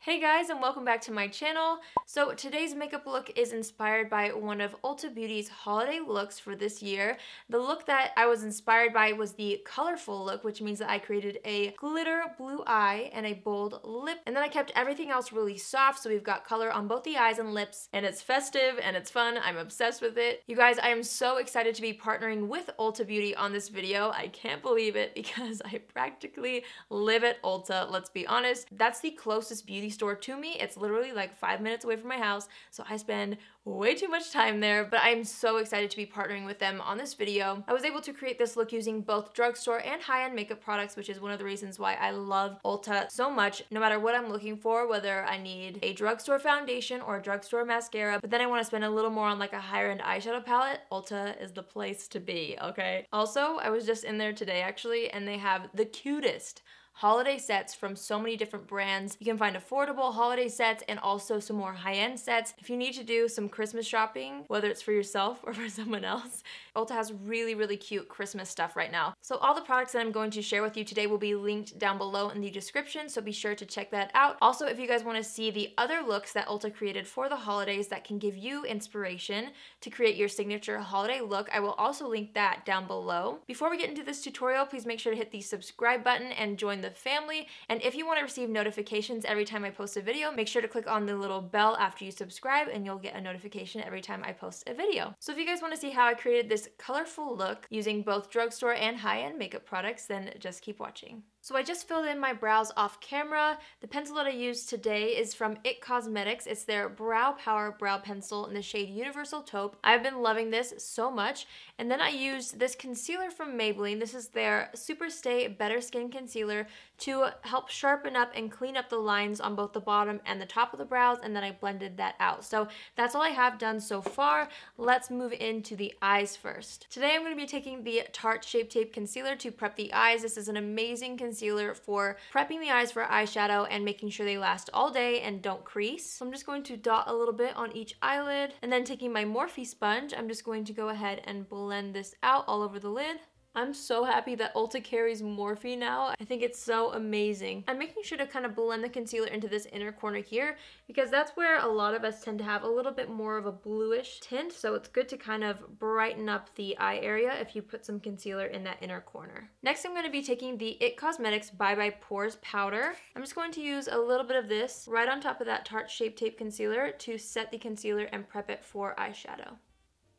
Hey guys, and welcome back to my channel. So today's makeup look is inspired by one of Ulta Beauty's holiday looks for this year. The look that I was inspired by was the colorful look, which means that I created a glitter blue eye and a bold lip, and then I kept everything else really soft, so we've got color on both the eyes and lips, and it's festive and it's fun. I'm obsessed with it. You guys, I am so excited to be partnering with Ulta Beauty on this video. I can't believe it because I practically live at Ulta, let's be honest. That's the closest beauty store to me. It's literally like 5 minutes away from my house, so I spend way too much time there, but I'm so excited to be partnering with them on this video. I was able to create this look using both drugstore and high-end makeup products, which is one of the reasons why I love Ulta so much. No matter what I'm looking for, whether I need a drugstore foundation or a drugstore mascara, but then I want to spend a little more on like a higher-end eyeshadow palette, Ulta is the place to be, okay? Also, I was just in there today actually, and they have the cutest holiday sets from so many different brands. You can find affordable holiday sets and also some more high-end sets. If you need to do some Christmas shopping, whether it's for yourself or for someone else, Ulta has really cute Christmas stuff right now. So all the products that I'm going to share with you today will be linked down below in the description, so be sure to check that out. Also, if you guys want to see the other looks that Ulta created for the holidays that can give you inspiration to create your signature holiday look, I will also link that down below. Before we get into this tutorial, please make sure to hit the subscribe button and join the family. And if you want to receive notifications every time I post a video, make sure to click on the little bell after you subscribe and you'll get a notification every time I post a video. So if you guys want to see how I created this colorful look using both drugstore and high-end makeup products, then just keep watching. So I just filled in my brows off camera. The pencil that I used today is from IT Cosmetics. It's their Brow Power Brow Pencil in the shade Universal Taupe. I've been loving this so much. And then I used this concealer from Maybelline. This is their Superstay Better Skin Concealer to help sharpen up and clean up the lines on both the bottom and the top of the brows, and then I blended that out. So that's all I have done so far. Let's move into the eyes first. Today I'm going to be taking the Tarte Shape Tape Concealer to prep the eyes. This is an amazing concealer for prepping the eyes for eyeshadow and making sure they last all day and don't crease. So I'm just going to dot a little bit on each eyelid, and then taking my Morphe sponge, I'm just going to go ahead and blend this out all over the lid. I'm so happy that Ulta carries Morphe now. I think it's so amazing. I'm making sure to kind of blend the concealer into this inner corner here because that's where a lot of us tend to have a little bit more of a bluish tint, so it's good to kind of brighten up the eye area if you put some concealer in that inner corner. Next, I'm going to be taking the IT Cosmetics Bye Bye Pores powder. I'm just going to use a little bit of this right on top of that Tarte Shape Tape concealer to set the concealer and prep it for eyeshadow.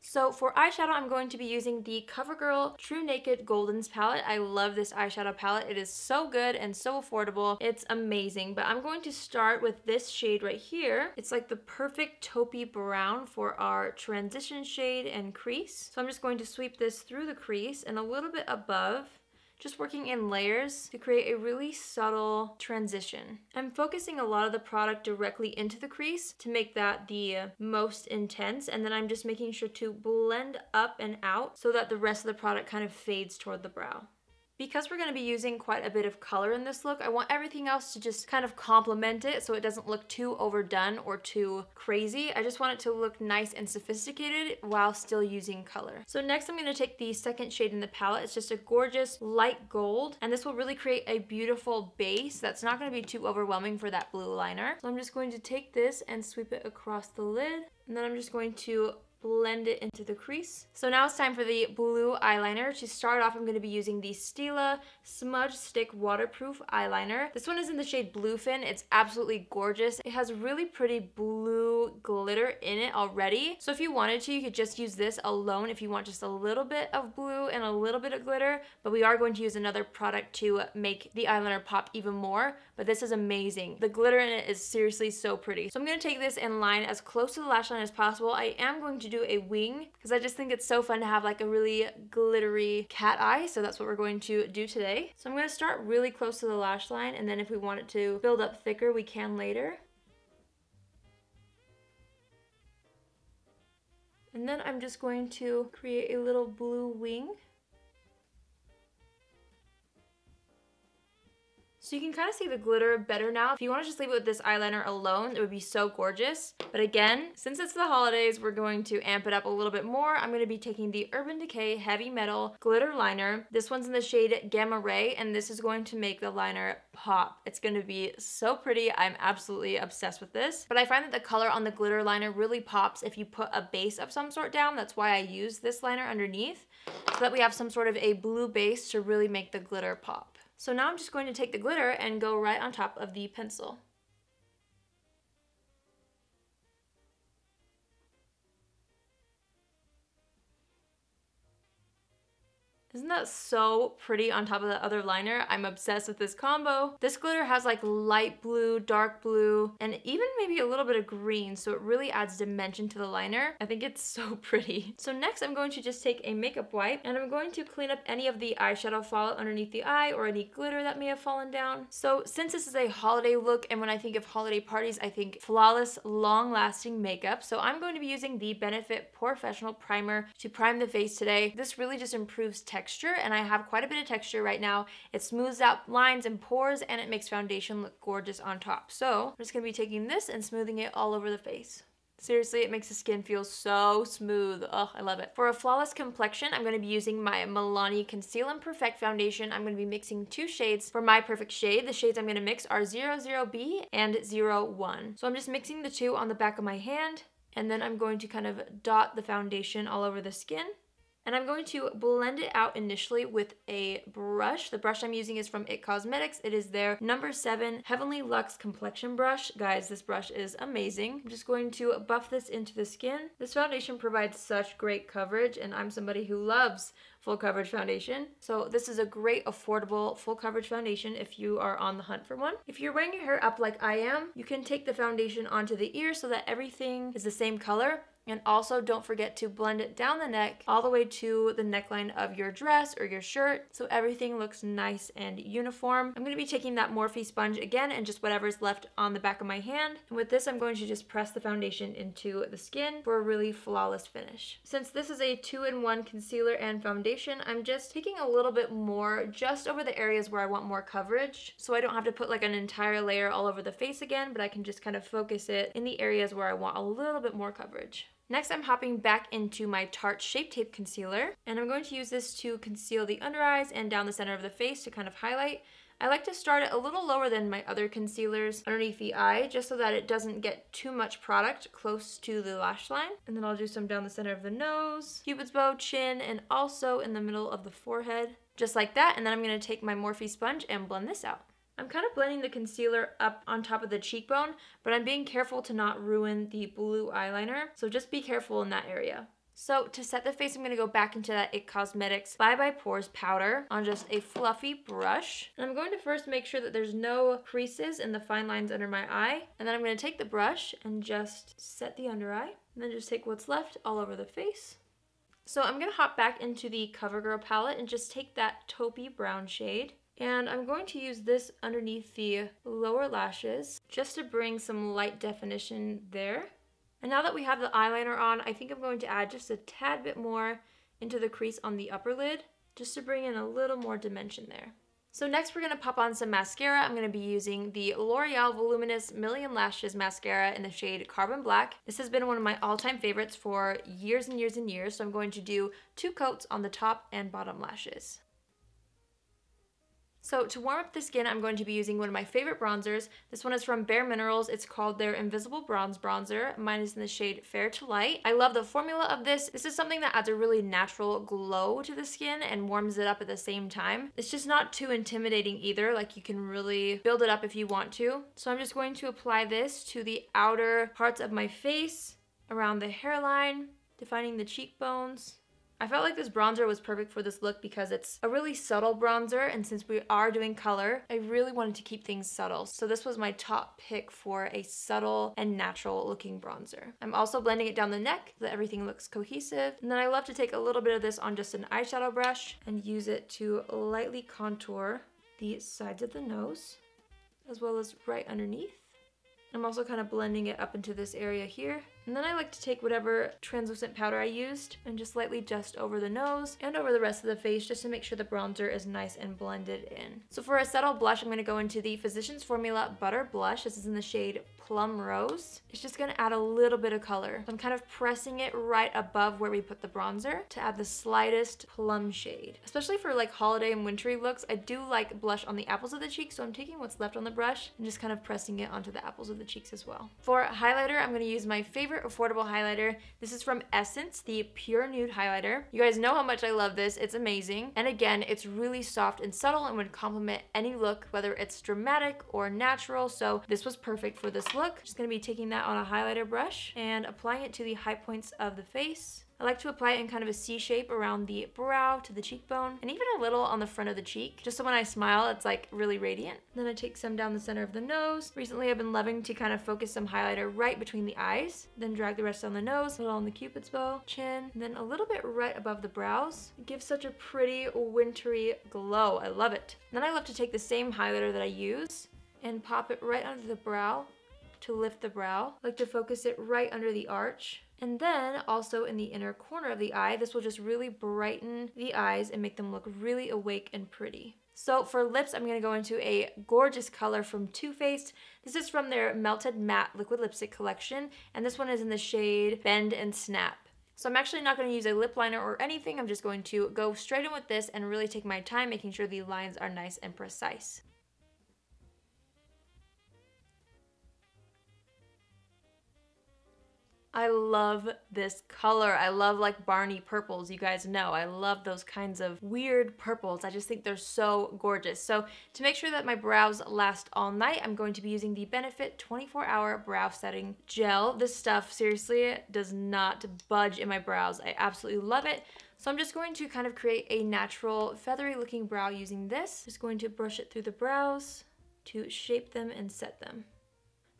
So for eyeshadow, I'm going to be using the CoverGirl TruNaked Goldens palette. I love this eyeshadow palette. It is so good and so affordable. It's amazing, but I'm going to start with this shade right here. It's like the perfect taupey brown for our transition shade and crease. So I'm just going to sweep this through the crease and a little bit above, just working in layers to create a really subtle transition. I'm focusing a lot of the product directly into the crease to make that the most intense, and then I'm just making sure to blend up and out so that the rest of the product kind of fades toward the brow. Because we're going to be using quite a bit of color in this look, I want everything else to just kind of complement it so it doesn't look too overdone or too crazy. I just want it to look nice and sophisticated while still using color. So next I'm going to take the second shade in the palette. It's just a gorgeous light gold, and this will really create a beautiful base that's not going to be too overwhelming for that blue liner. So I'm just going to take this and sweep it across the lid, and then I'm just going to blend it into the crease. So now it's time for the blue eyeliner. To start off, I'm going to be using the Stila Smudge Stick Waterproof Eyeliner. This one is in the shade Bluefin. It's absolutely gorgeous. It has really pretty blue glitter in it already. So if you wanted to, you could just use this alone if you want just a little bit of blue and a little bit of glitter, but we are going to use another product to make the eyeliner pop even more, but this is amazing. The glitter in it is seriously so pretty. So I'm going to take this and line as close to the lash line as possible. I am going to do a wing because I just think it's so fun to have like a really glittery cat eye, so that's what we're going to do today. So I'm going to start really close to the lash line, and then if we want it to build up thicker, we can later. And then I'm just going to create a little blue wing. So you can kind of see the glitter better now. If you want to just leave it with this eyeliner alone, it would be so gorgeous. But again, since it's the holidays, we're going to amp it up a little bit more. I'm going to be taking the Urban Decay Heavy Metal Glitter Liner. This one's in the shade Gamma Ray, and this is going to make the liner pop. It's going to be so pretty. I'm absolutely obsessed with this. But I find that the color on the glitter liner really pops if you put a base of some sort down. That's why I use this liner underneath, so that we have some sort of a blue base to really make the glitter pop. So now I'm just going to take the glitter and go right on top of the pencil. Isn't that so pretty on top of the other liner? I'm obsessed with this combo. This glitter has like light blue, dark blue, and even maybe a little bit of green, so it really adds dimension to the liner. I think it's so pretty. So next I'm going to just take a makeup wipe and I'm going to clean up any of the eyeshadow fallout underneath the eye or any glitter that may have fallen down. So since this is a holiday look, and when I think of holiday parties, I think flawless, long-lasting makeup. So I'm going to be using the Benefit POREfessional Primer to prime the face today. This really just improves texture, and I have quite a bit of texture right now. It smooths out lines and pores, and it makes foundation look gorgeous on top. So I'm just going to be taking this and smoothing it all over the face. Seriously, it makes the skin feel so smooth. Oh, I love it. For a flawless complexion, I'm going to be using my Milani Conceal and Perfect Foundation. I'm going to be mixing 2 shades for my perfect shade. The shades I'm going to mix are 00B and 01. So I'm just mixing the 2 on the back of my hand, and then I'm going to kind of dot the foundation all over the skin. And I'm going to blend it out initially with a brush. The brush I'm using is from IT Cosmetics. It is their number 7 Heavenly Luxe Complexion Brush. Guys, this brush is amazing. I'm just going to buff this into the skin. This foundation provides such great coverage, and I'm somebody who loves full coverage foundation. So this is a great affordable full coverage foundation if you are on the hunt for one. If you're wearing your hair up like I am, you can take the foundation onto the ear so that everything is the same color. And also don't forget to blend it down the neck all the way to the neckline of your dress or your shirt so everything looks nice and uniform. I'm going to be taking that Morphe sponge again and just whatever's left on the back of my hand. And with this, I'm going to just press the foundation into the skin for a really flawless finish. Since this is a 2-in-1 concealer and foundation, I'm just taking a little bit more just over the areas where I want more coverage. So I don't have to put like an entire layer all over the face again, but I can just kind of focus it in the areas where I want a little bit more coverage. Next, I'm hopping back into my Tarte Shape Tape Concealer, and I'm going to use this to conceal the under eyes and down the center of the face to kind of highlight. I like to start it a little lower than my other concealers underneath the eye, just so that it doesn't get too much product close to the lash line. And then I'll do some down the center of the nose, cupid's bow, chin, and also in the middle of the forehead, just like that. And then I'm going to take my Morphe sponge and blend this out. I'm kind of blending the concealer up on top of the cheekbone, but I'm being careful to not ruin the blue eyeliner, so just be careful in that area. So to set the face, I'm going to go back into that IT Cosmetics Bye Bye Pores powder on just a fluffy brush. And I'm going to first make sure that there's no creases in the fine lines under my eye. And then I'm going to take the brush and just set the under eye. And then just take what's left all over the face. So I'm going to hop back into the CoverGirl palette and just take that taupey brown shade. And I'm going to use this underneath the lower lashes just to bring some light definition there. And now that we have the eyeliner on, I think I'm going to add just a tad bit more into the crease on the upper lid, just to bring in a little more dimension there. So next we're going to pop on some mascara. I'm going to be using the L'Oreal Voluminous Million Lashes Mascara in the shade Carbon Black. This has been one of my all-time favorites for years and years and years, so I'm going to do 2 coats on the top and bottom lashes. So to warm up the skin, I'm going to be using one of my favorite bronzers. This one is from Bare Minerals. It's called their Invisible Bronze Bronzer. Mine is in the shade Fair to Light. I love the formula of this. This is something that adds a really natural glow to the skin and warms it up at the same time. It's just not too intimidating either. Like, you can really build it up if you want to. So I'm just going to apply this to the outer parts of my face, around the hairline, defining the cheekbones. I felt like this bronzer was perfect for this look because it's a really subtle bronzer, and since we are doing color, I really wanted to keep things subtle. So this was my top pick for a subtle and natural looking bronzer. I'm also blending it down the neck so that everything looks cohesive. And then I love to take a little bit of this on just an eyeshadow brush and use it to lightly contour the sides of the nose, as well as right underneath. I'm also kind of blending it up into this area here And then I like to take whatever translucent powder I used and just lightly dust over the nose and over the rest of the face just to make sure the bronzer is nice and blended in. So for a subtle blush, I'm going to go into the Physicians Formula Butter Blush. This is in the shade Plum Rose. It's just going to add a little bit of color. So I'm kind of pressing it right above where we put the bronzer to add the slightest plum shade. Especially for like holiday and wintry looks, I do like blush on the apples of the cheeks, so I'm taking what's left on the brush and just kind of pressing it onto the apples of the cheeks as well. For highlighter, I'm going to use my favorite affordable highlighter. This is from Essence, the Pure Nude Highlighter. You guys know how much I love this. It's amazing. And again, it's really soft and subtle and would complement any look, whether it's dramatic or natural. So this was perfect for this look. Just going to be taking that on a highlighter brush and applying it to the high points of the face. I like to apply it in kind of a C shape around the brow to the cheekbone and even a little on the front of the cheek, just so when I smile it's like really radiant. Then I take some down the center of the nose. Recently I've been loving to kind of focus some highlighter right between the eyes, then drag the rest down the nose, a little on the cupid's bow, chin, and then a little bit right above the brows. It gives such a pretty wintry glow. I love it. Then I love to take the same highlighter that I use and pop it right under the brow to lift the brow. I like to focus it right under the arch. And then also in the inner corner of the eye, this will just really brighten the eyes and make them look really awake and pretty. So for lips, I'm going to go into a gorgeous color from Too Faced. This is from their Melted Matte Liquid Lipstick collection, and this one is in the shade Bend and Snap. So I'm actually not going to use a lip liner or anything. I'm just going to go straight in with this and really take my time making sure the lines are nice and precise. I love this color. I love like Barney purples, you guys know. I love those kinds of weird purples. I just think they're so gorgeous. So to make sure that my brows last all night, I'm going to be using the Benefit 24-Hour Brow Setting Gel. This stuff seriously does not budge in my brows. I absolutely love it. So I'm just going to kind of create a natural feathery looking brow using this. Just going to brush it through the brows to shape them and set them.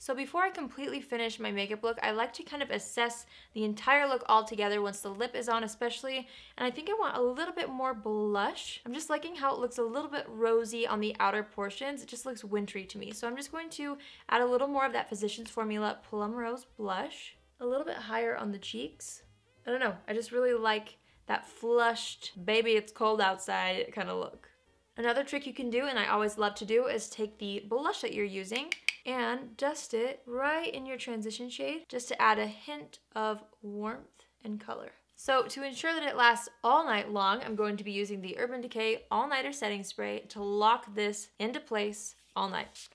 So before I completely finish my makeup look, I like to kind of assess the entire look all together once the lip is on especially, and I think I want a little bit more blush. I'm just liking how it looks a little bit rosy on the outer portions. It just looks wintry to me. So I'm just going to add a little more of that Physicians Formula Plum Rose blush, a little bit higher on the cheeks. I don't know, I just really like that flushed, baby it's cold outside kind of look. Another trick you can do, and I always love to do, is take the blush that you're using and dust it right in your transition shade just to add a hint of warmth and color. So to ensure that it lasts all night long, I'm going to be using the Urban Decay All Nighter Setting Spray to lock this into place all night.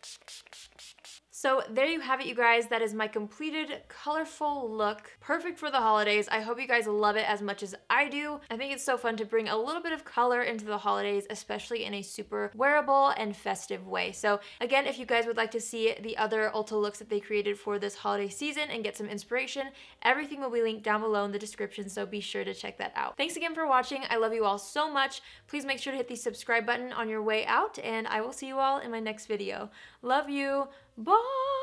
So there you have it, you guys. That is my completed colorful look. Perfect for the holidays. I hope you guys love it as much as I do. I think it's so fun to bring a little bit of color into the holidays, especially in a super wearable and festive way. So again, if you guys would like to see the other Ulta looks that they created for this holiday season and get some inspiration, everything will be linked down below in the description, so be sure to check that out. Thanks again for watching. I love you all so much. Please make sure to hit the subscribe button on your way out, and I will see you all in my next video. Love you. Bye!